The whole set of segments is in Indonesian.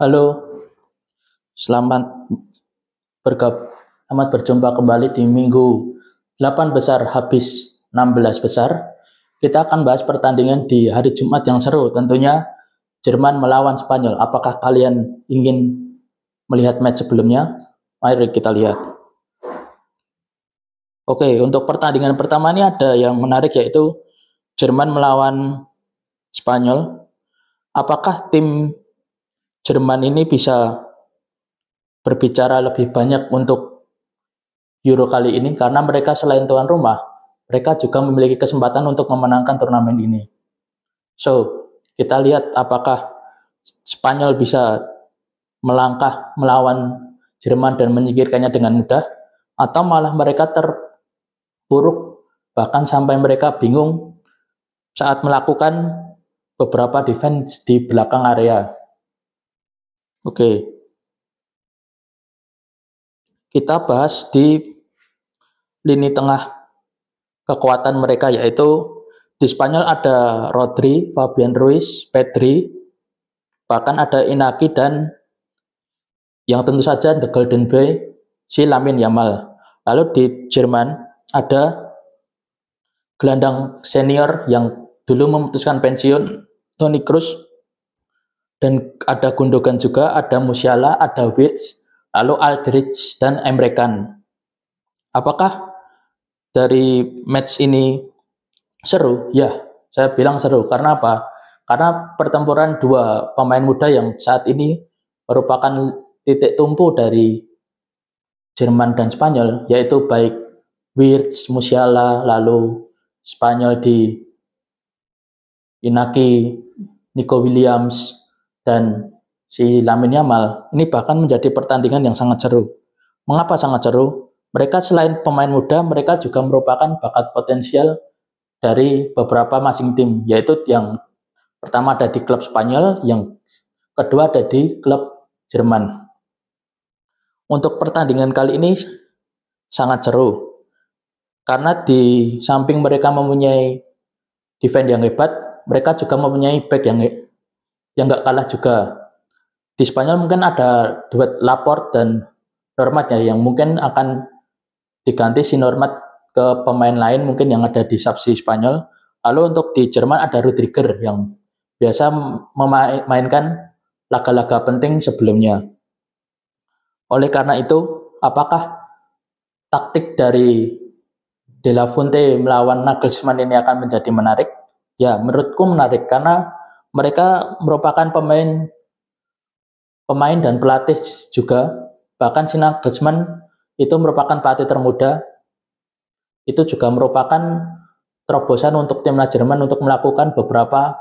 Halo, selamat selamat berjumpa kembali di minggu 8 besar habis 16 besar. Kita akan bahas pertandingan di hari Jumat yang seru, tentunya Jerman melawan Spanyol. Apakah kalian ingin melihat match sebelumnya? Mari kita lihat. Oke, untuk pertandingan pertama ini ada yang menarik, yaitu Jerman melawan Spanyol. Apakah tim Jerman ini bisa berbicara lebih banyak untuk Euro kali ini, karena mereka selain tuan rumah, mereka juga memiliki kesempatan untuk memenangkan turnamen ini. So, kita lihat apakah Spanyol bisa melangkah melawan Jerman dan menyingkirkannya dengan mudah, atau malah mereka terpuruk, bahkan sampai mereka bingung saat melakukan beberapa defense di belakang area. Oke. Kita bahas di lini tengah kekuatan mereka, yaitu di Spanyol ada Rodri, Fabian Ruiz, Pedri, bahkan ada Inaki, dan yang tentu saja The Golden Boy, si Lamine Yamal. Lalu di Jerman ada gelandang senior yang dulu memutuskan pensiun, Toni Kroos, dan ada Gundogan juga, ada Musiala, ada Wirtz, lalu Aldridge, dan Emre Can. Apakah dari match ini seru? Ya, saya bilang seru. Karena apa? Karena pertempuran dua pemain muda yang saat ini merupakan titik tumpu dari Jerman dan Spanyol, yaitu baik Wirtz, Musiala, lalu Spanyol di Inaki, Nico Williams, dan si Lamine Yamal. Ini bahkan menjadi pertandingan yang sangat seru. Mengapa sangat seru? Mereka selain pemain muda, mereka juga merupakan bakat potensial dari beberapa masing tim, yaitu yang pertama ada di klub Spanyol, yang kedua ada di klub Jerman. Untuk pertandingan kali ini sangat seru, karena di samping mereka mempunyai defense yang hebat, mereka juga mempunyai back yang nggak kalah juga. Di Spanyol mungkin ada duet Laporte dan Normat ya, yang mungkin akan diganti si Normat ke pemain lain mungkin yang ada di subsi Spanyol. Lalu untuk di Jerman ada Rudiger yang biasa memainkan laga-laga penting sebelumnya. Oleh karena itu, apakah taktik dari De La Fuente melawan Nagelsmann ini akan menjadi menarik? Ya, menurutku menarik, karena mereka merupakan pemain dan pelatih juga. Bahkan si Nagelsmann itu merupakan pelatih termuda, itu juga merupakan terobosan untuk timnas Jerman untuk melakukan beberapa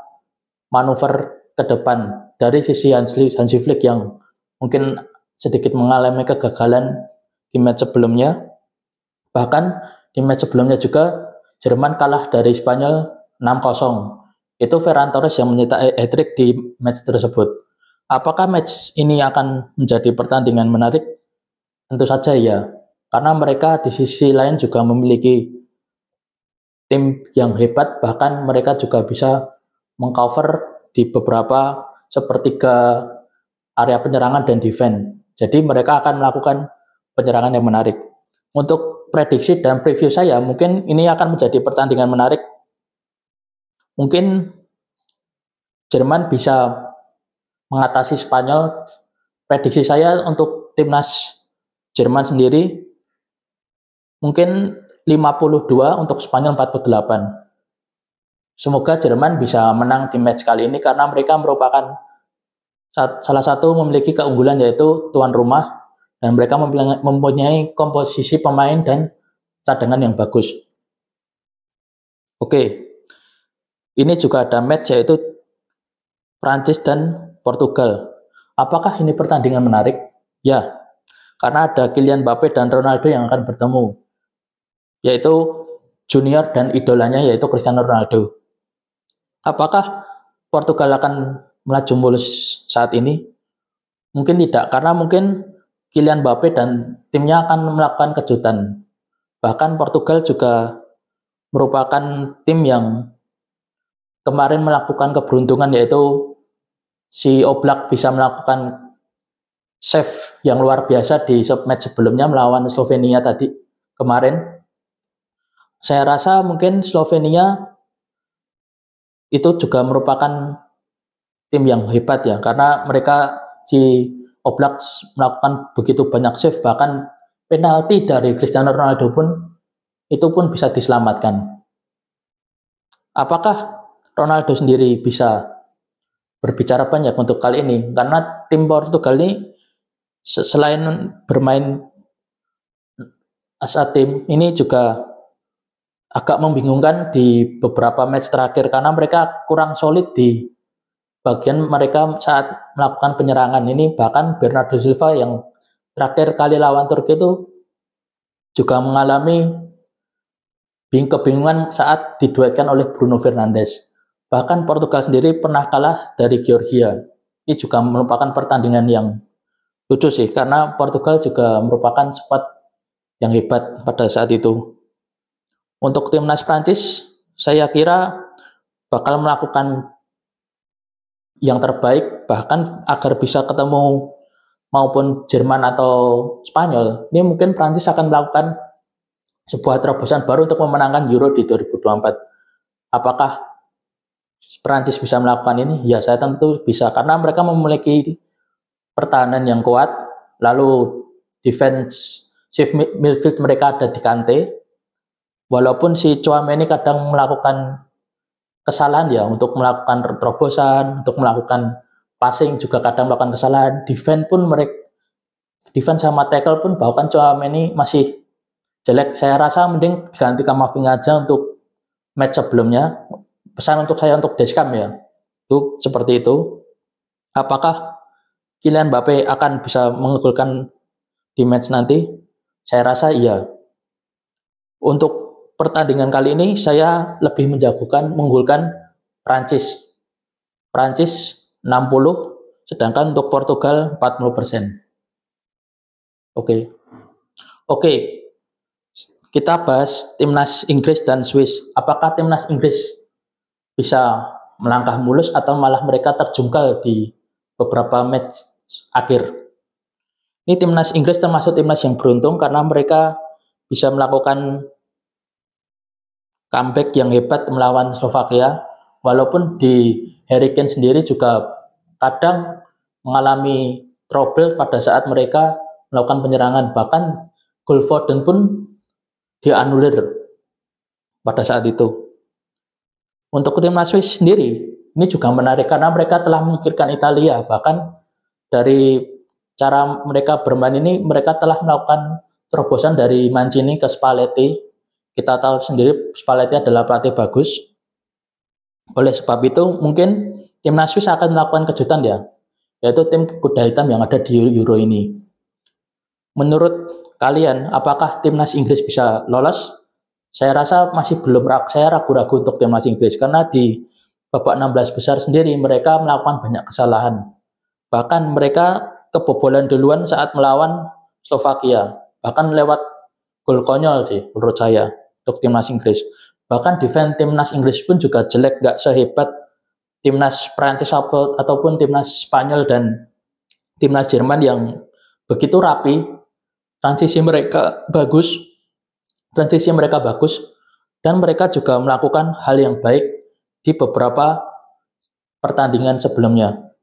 manuver ke depan. Dari sisi Hansi Flick yang mungkin sedikit mengalami kegagalan di match sebelumnya, bahkan di match sebelumnya juga Jerman kalah dari Spanyol 6-0. Itu Ferran Torres yang mencetak hat-trick di match tersebut. Apakah match ini akan menjadi pertandingan menarik? Tentu saja ya, karena mereka di sisi lain juga memiliki tim yang hebat, bahkan mereka juga bisa mengcover di beberapa sepertiga area penyerangan dan defense. Jadi mereka akan melakukan penyerangan yang menarik. Untuk prediksi dan preview saya, mungkin ini akan menjadi pertandingan menarik. Mungkin Jerman bisa mengatasi Spanyol. Prediksi saya untuk timnas Jerman sendiri mungkin 52, untuk Spanyol 48. Semoga Jerman bisa menang di match kali ini, karena mereka merupakan salah satu memiliki keunggulan, yaitu tuan rumah, dan mereka mempunyai komposisi pemain dan cadangan yang bagus. Oke, ini juga ada match yaitu Prancis dan Portugal. Apakah ini pertandingan menarik? Ya, karena ada Kylian Mbappe dan Ronaldo yang akan bertemu, yaitu junior dan idolanya yaitu Cristiano Ronaldo. Apakah Portugal akan melaju mulus saat ini? Mungkin tidak, karena mungkin Kylian Mbappe dan timnya akan melakukan kejutan. Bahkan Portugal juga merupakan tim yang kemarin melakukan keberuntungan, yaitu si Oblak bisa melakukan save yang luar biasa di match sebelumnya melawan Slovenia tadi kemarin. Saya rasa mungkin Slovenia itu juga merupakan tim yang hebat ya, karena mereka si Oblak melakukan begitu banyak save, bahkan penalti dari Cristiano Ronaldo pun itu pun bisa diselamatkan. Apakah Ronaldo sendiri bisa berbicara banyak untuk kali ini? Karena tim Portugal ini selain bermain as a tim, ini juga agak membingungkan di beberapa match terakhir karena mereka kurang solid di bagian mereka saat melakukan penyerangan. Ini bahkan Bernardo Silva yang terakhir kali lawan Turki itu juga mengalami kebingungan saat diduetkan oleh Bruno Fernandes. Bahkan Portugal sendiri pernah kalah dari Georgia. Ini juga merupakan pertandingan yang lucu sih, karena Portugal juga merupakan skuad yang hebat pada saat itu. Untuk timnas Prancis, saya kira bakal melakukan yang terbaik, bahkan agar bisa ketemu maupun Jerman atau Spanyol. Ini mungkin Prancis akan melakukan sebuah terobosan baru untuk memenangkan Euro di 2024. Apakah Prancis bisa melakukan ini? Ya, saya tentu bisa, karena mereka memiliki pertahanan yang kuat, lalu defensive midfield mereka ada di Kante. Walaupun si Tchouaméni kadang melakukan kesalahan ya, untuk melakukan terobosan, untuk melakukan passing juga kadang melakukan kesalahan. Defense sama tackle pun bahkan Tchouaméni masih jelek. Saya rasa mending ganti Kamavinga aja untuk match sebelumnya. Pesan untuk saya untuk Deskam ya, itu seperti itu. Apakah Kylian Mbappe akan bisa mengegolkan di match nanti? Saya rasa iya. Untuk pertandingan kali ini saya lebih mengunggulkan Prancis. Prancis 60, sedangkan untuk Portugal 40%. Oke. Kita bahas timnas Inggris dan Swiss. Apakah timnas Inggris bisa melangkah mulus atau malah mereka terjungkal di beberapa match akhir? Ini timnas Inggris termasuk timnas yang beruntung karena mereka bisa melakukan comeback yang hebat melawan Slovakia, walaupun di Harry Kane sendiri juga kadang mengalami trouble pada saat mereka melakukan penyerangan. Bahkan gol Foden pun dianulir pada saat itu. Untuk timnas Swiss sendiri, ini juga menarik karena mereka telah menyingkirkan Italia. Bahkan dari cara mereka bermain ini, mereka telah melakukan terobosan dari Mancini ke Spalletti. Kita tahu sendiri Spalletti adalah pelatih bagus. Oleh sebab itu, mungkin timnas Swiss akan melakukan kejutan ya, yaitu tim kuda hitam yang ada di Euro ini. Menurut kalian, apakah timnas Inggris bisa lolos? Saya rasa masih belum, saya ragu-ragu untuk timnas Inggris, karena di babak 16 besar sendiri mereka melakukan banyak kesalahan. Bahkan mereka kebobolan duluan saat melawan Slovakia, bahkan lewat gol konyol sih menurut saya untuk timnas Inggris. Bahkan defense timnas Inggris pun juga jelek, gak sehebat timnas Prancis ataupun timnas Spanyol dan timnas Jerman yang begitu rapi. Transisi mereka bagus, dan mereka juga melakukan hal yang baik di beberapa pertandingan sebelumnya.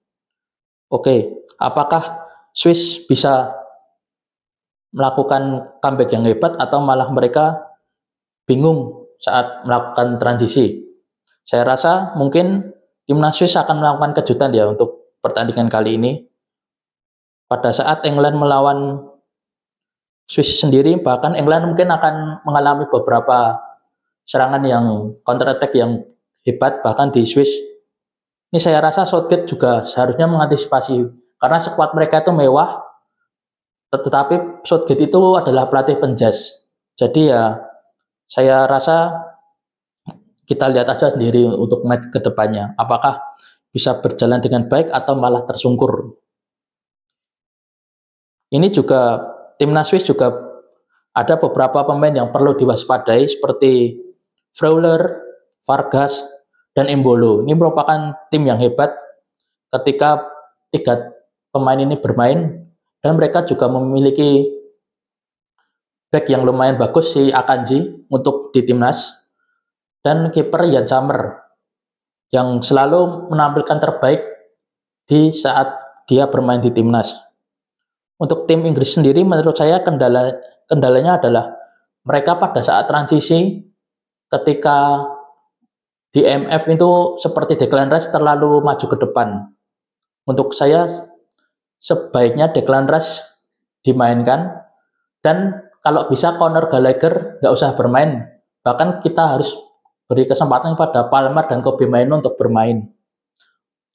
Oke, apakah Swiss bisa melakukan comeback yang hebat atau malah mereka bingung saat melakukan transisi? Saya rasa mungkin timnas Swiss akan melakukan kejutan ya untuk pertandingan kali ini. Pada saat England melawan Swiss sendiri, bahkan England mungkin akan mengalami beberapa serangan yang counter attack yang hebat. Bahkan di Swiss ini saya rasa Southgate juga seharusnya mengantisipasi, karena skuad mereka itu mewah, tetapi Southgate itu adalah pelatih penjas. Jadi ya saya rasa kita lihat aja sendiri untuk match kedepannya, apakah bisa berjalan dengan baik atau malah tersungkur. Ini juga timnas Swiss juga ada beberapa pemain yang perlu diwaspadai seperti Freuler, Vargas, dan Embolo. Ini merupakan tim yang hebat. Ketika tiga pemain ini bermain, Dan mereka juga memiliki back yang lumayan bagus, si Akanji untuk di timnas, dan kiper Jan Sommer yang selalu menampilkan terbaik di saat dia bermain di timnas. Untuk tim Inggris sendiri menurut saya kendalanya adalah mereka pada saat transisi ketika di MF itu seperti Declan Rice terlalu maju ke depan. Untuk saya sebaiknya Declan Rice dimainkan, dan kalau bisa Conor Gallagher nggak usah bermain. Bahkan kita harus beri kesempatan pada Palmer dan Kobbie Mainoo untuk bermain.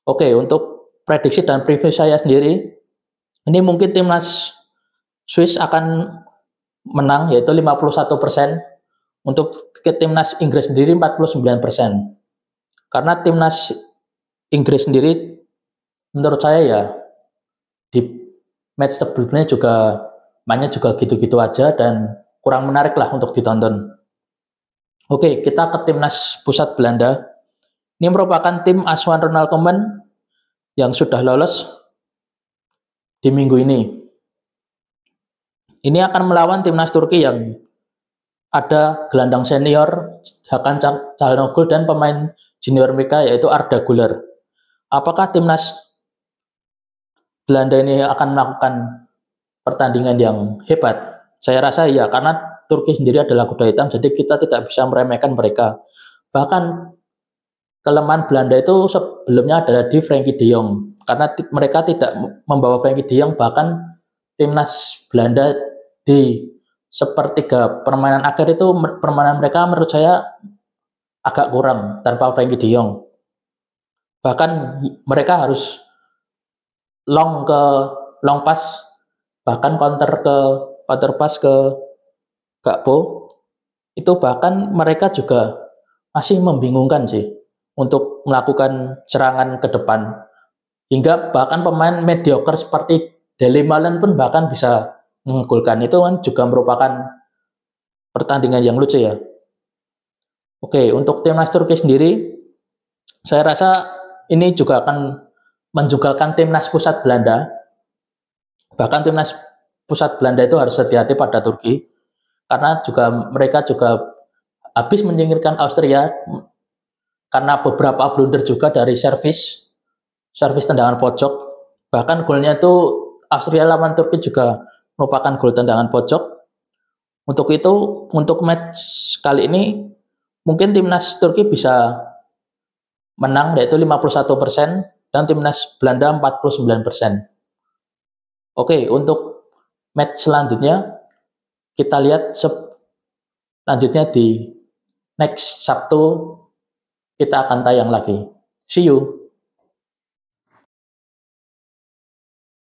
Oke, untuk prediksi dan preview saya sendiri, ini mungkin timnas Swiss akan menang, yaitu 51%. Untuk ke timnas Inggris sendiri 49%. Karena timnas Inggris sendiri menurut saya ya di match sebelumnya juga mainnya juga gitu-gitu aja dan kurang menarik lah untuk ditonton. Oke, kita ke timnas pusat Belanda. Ini merupakan tim asuhan Ronald Koeman yang sudah lolos di minggu ini. Ini akan melawan timnas Turki yang ada gelandang senior Hakan Çalhanoğlu dan pemain junior mereka yaitu Arda Güler. Apakah timnas Belanda ini akan melakukan pertandingan yang hebat? Saya rasa iya, karena Turki sendiri adalah kuda hitam, jadi kita tidak bisa meremehkan mereka. Bahkan kelemahan Belanda itu sebelumnya adalah di Frenkie de Jong, karena mereka tidak membawa Frenkie de Jong. Bahkan timnas Belanda di sepertiga permainan akhir itu permainan mereka menurut saya agak kurang tanpa Frenkie de Jong. Bahkan mereka harus long pass, bahkan counter pass ke Gakpo. Itu bahkan mereka juga masih membingungkan sih untuk melakukan serangan ke depan. Hingga bahkan pemain mediocre seperti Dele Malen pun bahkan bisa menggolkan. Itu kan juga merupakan pertandingan yang lucu ya. Oke, untuk timnas Turki sendiri, saya rasa ini juga akan menjugalkan timnas pusat Belanda. Bahkan timnas pusat Belanda itu harus hati-hati pada Turki, karena mereka juga habis menyingkirkan Austria karena beberapa blunder juga dari servis tendangan pojok. Bahkan golnya itu Austria lawan Turki juga merupakan gol tendangan pojok. Untuk itu, untuk match kali ini mungkin timnas Turki bisa menang, yaitu 51%, dan timnas Belanda 49%. Oke, untuk match selanjutnya kita lihat selanjutnya di next Sabtu kita akan tayang lagi. See you.